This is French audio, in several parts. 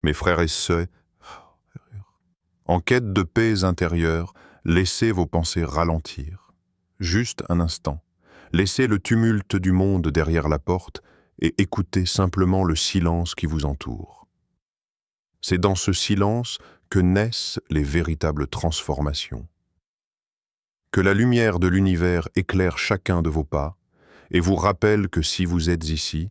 Mes frères et sœurs, en quête de paix intérieure, laissez vos pensées ralentir. Juste un instant. Laissez le tumulte du monde derrière la porte et écoutez simplement le silence qui vous entoure. C'est dans ce silence que naissent les véritables transformations. Que la lumière de l'univers éclaire chacun de vos pas et vous rappelle que si vous êtes ici,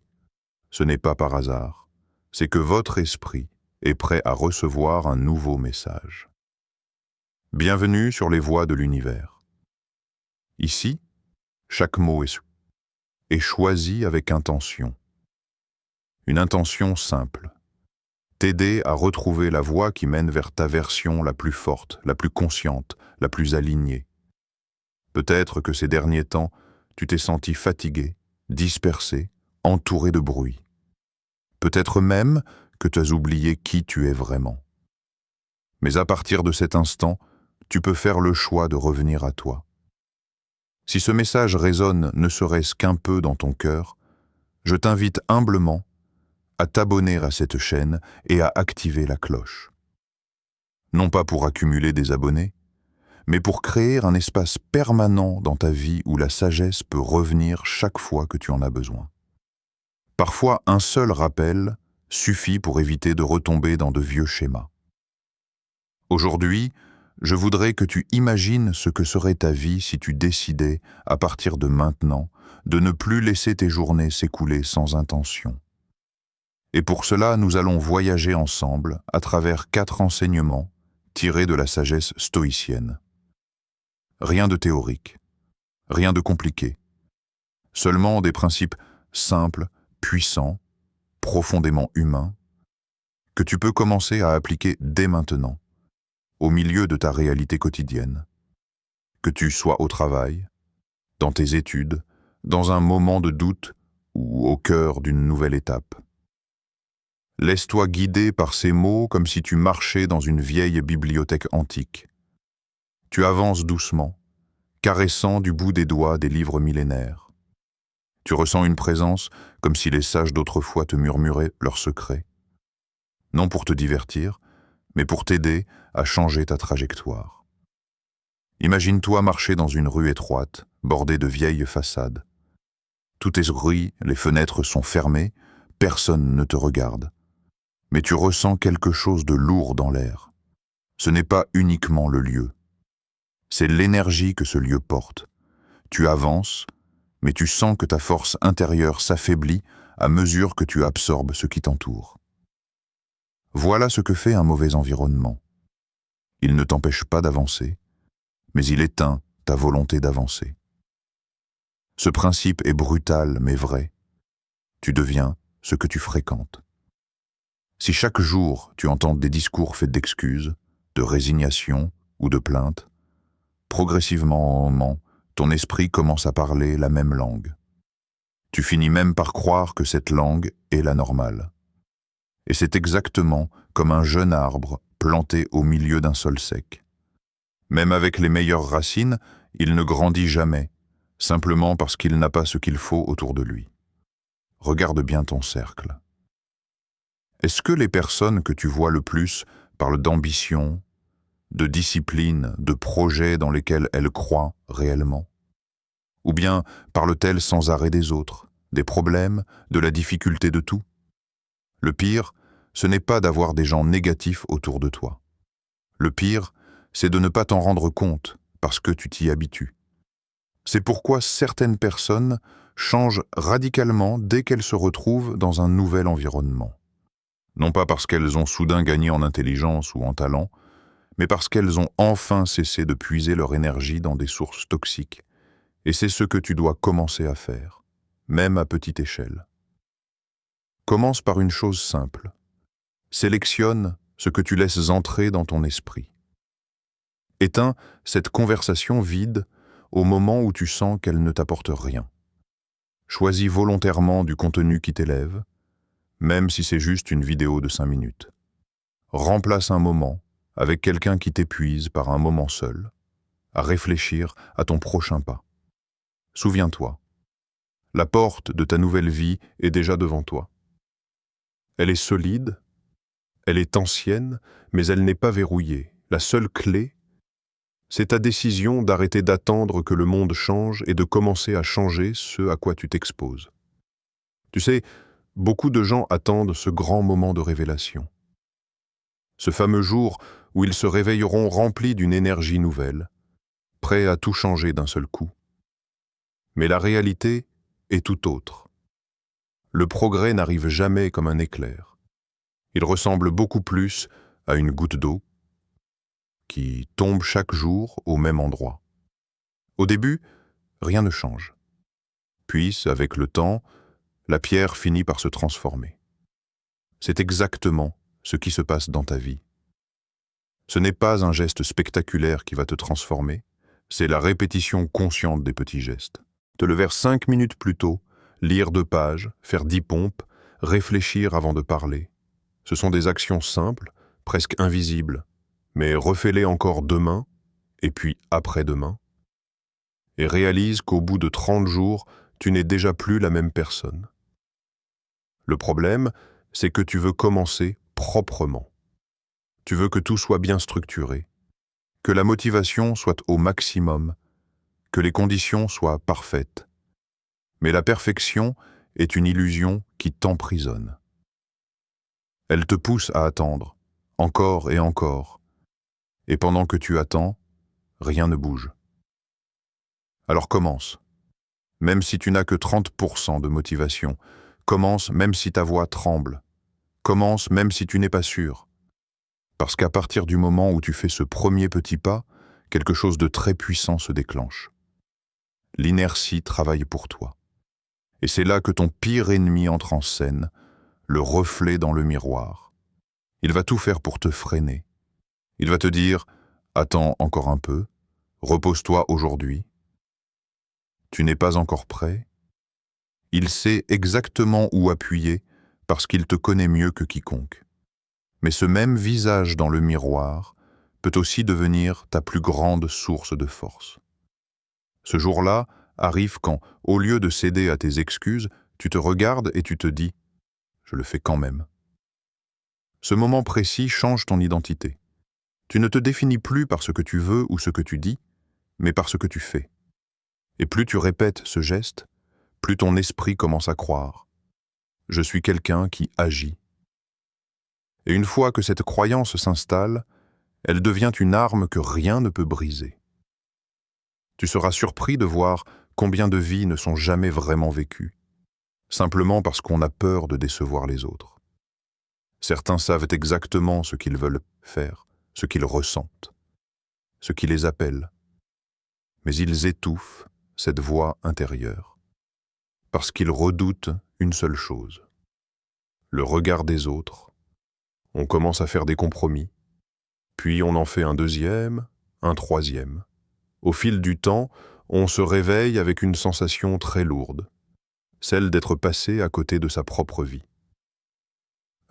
ce n'est pas par hasard, c'est que votre esprit est prêt à recevoir un nouveau message. Bienvenue sur les voies de l'univers. Ici, chaque mot est choisi avec intention. Une intention simple. T'aider à retrouver la voie qui mène vers ta version la plus forte, la plus consciente, la plus alignée. Peut-être que ces derniers temps, tu t'es senti fatigué, dispersé, entouré de bruit. Peut-être même que tu as oublié qui tu es vraiment. Mais à partir de cet instant, tu peux faire le choix de revenir à toi. Si ce message résonne ne serait-ce qu'un peu dans ton cœur, je t'invite humblement à t'abonner à cette chaîne et à activer la cloche. Non pas pour accumuler des abonnés, mais pour créer un espace permanent dans ta vie où la sagesse peut revenir chaque fois que tu en as besoin. Parfois, un seul rappel suffit pour éviter de retomber dans de vieux schémas. Aujourd'hui, je voudrais que tu imagines ce que serait ta vie si tu décidais, à partir de maintenant, de ne plus laisser tes journées s'écouler sans intention. Et pour cela, nous allons voyager ensemble à travers 4 enseignements tirés de la sagesse stoïcienne. Rien de théorique, rien de compliqué, seulement des principes simples, puissants, profondément humains, que tu peux commencer à appliquer dès maintenant, au milieu de ta réalité quotidienne. Que tu sois au travail, dans tes études, dans un moment de doute ou au cœur d'une nouvelle étape. Laisse-toi guider par ces mots comme si tu marchais dans une vieille bibliothèque antique. Tu avances doucement, caressant du bout des doigts des livres millénaires. Tu ressens une présence comme si les sages d'autrefois te murmuraient leurs secrets. Non pour te divertir, mais pour t'aider à changer ta trajectoire. Imagine-toi marcher dans une rue étroite, bordée de vieilles façades. Tout est gris, les fenêtres sont fermées, personne ne te regarde. Mais tu ressens quelque chose de lourd dans l'air. Ce n'est pas uniquement le lieu. C'est l'énergie que ce lieu porte. Tu avances, mais tu sens que ta force intérieure s'affaiblit à mesure que tu absorbes ce qui t'entoure. Voilà ce que fait un mauvais environnement. Il ne t'empêche pas d'avancer, mais il éteint ta volonté d'avancer. Ce principe est brutal mais vrai. Tu deviens ce que tu fréquentes. Si chaque jour tu entends des discours faits d'excuses, de résignation ou de plaintes, progressivement, ton esprit commence à parler la même langue. Tu finis même par croire que cette langue est la normale. Et c'est exactement comme un jeune arbre planté au milieu d'un sol sec. Même avec les meilleures racines, il ne grandit jamais, simplement parce qu'il n'a pas ce qu'il faut autour de lui. Regarde bien ton cercle. Est-ce que les personnes que tu vois le plus parlent d'ambition, de discipline, de projets dans lesquels elles croient réellement? Ou bien parlent-elles sans arrêt des autres, des problèmes, de la difficulté de tout? Le pire, ce n'est pas d'avoir des gens négatifs autour de toi. Le pire, c'est de ne pas t'en rendre compte parce que tu t'y habitues. C'est pourquoi certaines personnes changent radicalement dès qu'elles se retrouvent dans un nouvel environnement. Non pas parce qu'elles ont soudain gagné en intelligence ou en talent, mais parce qu'elles ont enfin cessé de puiser leur énergie dans des sources toxiques. Et c'est ce que tu dois commencer à faire, même à petite échelle. Commence par une chose simple. Sélectionne ce que tu laisses entrer dans ton esprit. Éteins cette conversation vide au moment où tu sens qu'elle ne t'apporte rien. Choisis volontairement du contenu qui t'élève, même si c'est juste une vidéo de 5 minutes. Remplace un moment avec quelqu'un qui t'épuise par un moment seul, à réfléchir à ton prochain pas. Souviens-toi, la porte de ta nouvelle vie est déjà devant toi. Elle est solide, Elle est ancienne, mais elle n'est pas verrouillée. La seule clé, c'est ta décision d'arrêter d'attendre que le monde change et de commencer à changer ce à quoi tu t'exposes. Tu sais, beaucoup de gens attendent ce grand moment de révélation. Ce fameux jour où ils se réveilleront remplis d'une énergie nouvelle, prêts à tout changer d'un seul coup. Mais la réalité est tout autre. Le progrès n'arrive jamais comme un éclair. Il ressemble beaucoup plus à une goutte d'eau qui tombe chaque jour au même endroit. Au début, rien ne change. Puis, avec le temps, la pierre finit par se transformer. C'est exactement ce qui se passe dans ta vie. Ce n'est pas un geste spectaculaire qui va te transformer, c'est la répétition consciente des petits gestes. Te lever 5 minutes plus tôt, lire 2 pages, faire 10 pompes, réfléchir avant de parler. Ce sont des actions simples, presque invisibles, mais refais-les encore demain, et puis après-demain, et réalise qu'au bout de 30 jours, tu n'es déjà plus la même personne. Le problème, c'est que tu veux commencer proprement. Tu veux que tout soit bien structuré, que la motivation soit au maximum, que les conditions soient parfaites. Mais la perfection est une illusion qui t'emprisonne. Elle te pousse à attendre, encore et encore. Et pendant que tu attends, rien ne bouge. Alors commence. Même si tu n'as que 30% de motivation, commence même si ta voix tremble. Commence même si tu n'es pas sûr. Parce qu'à partir du moment où tu fais ce premier petit pas, quelque chose de très puissant se déclenche. L'inertie travaille pour toi. Et c'est là que ton pire ennemi entre en scène, le reflet dans le miroir. Il va tout faire pour te freiner. Il va te dire « Attends encore un peu, repose-toi aujourd'hui. Tu n'es pas encore prêt ». Il sait exactement où appuyer parce qu'il te connaît mieux que quiconque. Mais ce même visage dans le miroir peut aussi devenir ta plus grande source de force. Ce jour-là arrive quand, au lieu de céder à tes excuses, tu te regardes et tu te dis « Je le fais quand même ». Ce moment précis change ton identité. Tu ne te définis plus par ce que tu veux ou ce que tu dis, mais par ce que tu fais. Et plus tu répètes ce geste, plus ton esprit commence à croire « Je suis quelqu'un qui agit ». Et une fois que cette croyance s'installe, elle devient une arme que rien ne peut briser. Tu seras surpris de voir combien de vies ne sont jamais vraiment vécues, simplement parce qu'on a peur de décevoir les autres. Certains savent exactement ce qu'ils veulent faire, ce qu'ils ressentent, ce qui les appelle, mais ils étouffent cette voix intérieure, parce qu'ils redoutent une seule chose, le regard des autres. On commence à faire des compromis, puis on en fait un deuxième, un troisième. Au fil du temps, on se réveille avec une sensation très lourde, celle d'être passé à côté de sa propre vie.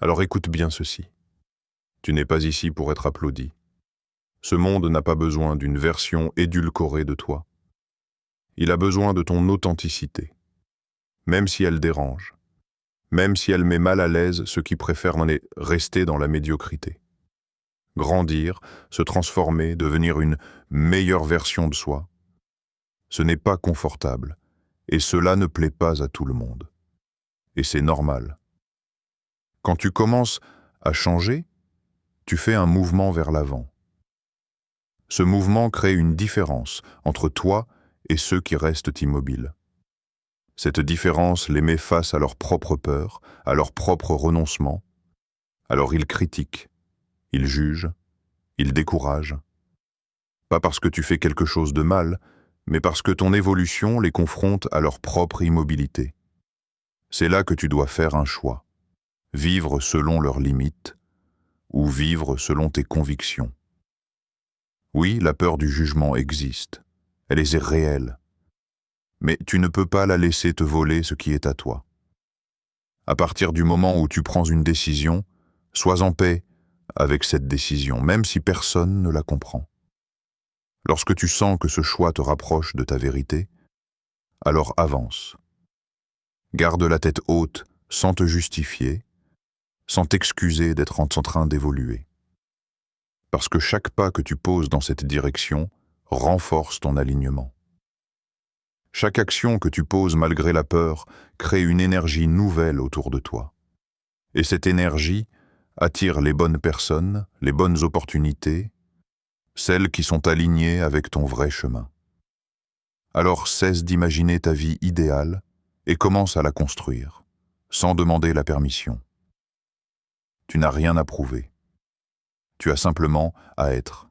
Alors écoute bien ceci. Tu n'es pas ici pour être applaudi. Ce monde n'a pas besoin d'une version édulcorée de toi. Il a besoin de ton authenticité, même si elle dérange, même si elle met mal à l'aise ceux qui préfèrent rester dans la médiocrité. Grandir, se transformer, devenir une meilleure version de soi, ce n'est pas confortable, et cela ne plaît pas à tout le monde. Et c'est normal. Quand tu commences à changer, tu fais un mouvement vers l'avant. Ce mouvement crée une différence entre toi et ceux qui restent immobiles. Cette différence les met face à leurs propres peurs, à leurs propres renoncements. Alors ils critiquent, ils jugent, ils découragent. Pas parce que tu fais quelque chose de mal, mais parce que ton évolution les confronte à leur propre immobilité. C'est là que tu dois faire un choix. Vivre selon leurs limites ou vivre selon tes convictions. Oui, la peur du jugement existe. Elle est réelle. Mais tu ne peux pas la laisser te voler ce qui est à toi. À partir du moment où tu prends une décision, sois en paix avec cette décision, même si personne ne la comprend. Lorsque tu sens que ce choix te rapproche de ta vérité, alors avance. Garde la tête haute sans te justifier, sans t'excuser d'être en train d'évoluer. Parce que chaque pas que tu poses dans cette direction renforce ton alignement. Chaque action que tu poses malgré la peur crée une énergie nouvelle autour de toi. Et cette énergie attire les bonnes personnes, les bonnes opportunités, celles qui sont alignées avec ton vrai chemin. Alors cesse d'imaginer ta vie idéale et commence à la construire, sans demander la permission. Tu n'as rien à prouver. Tu as simplement à être.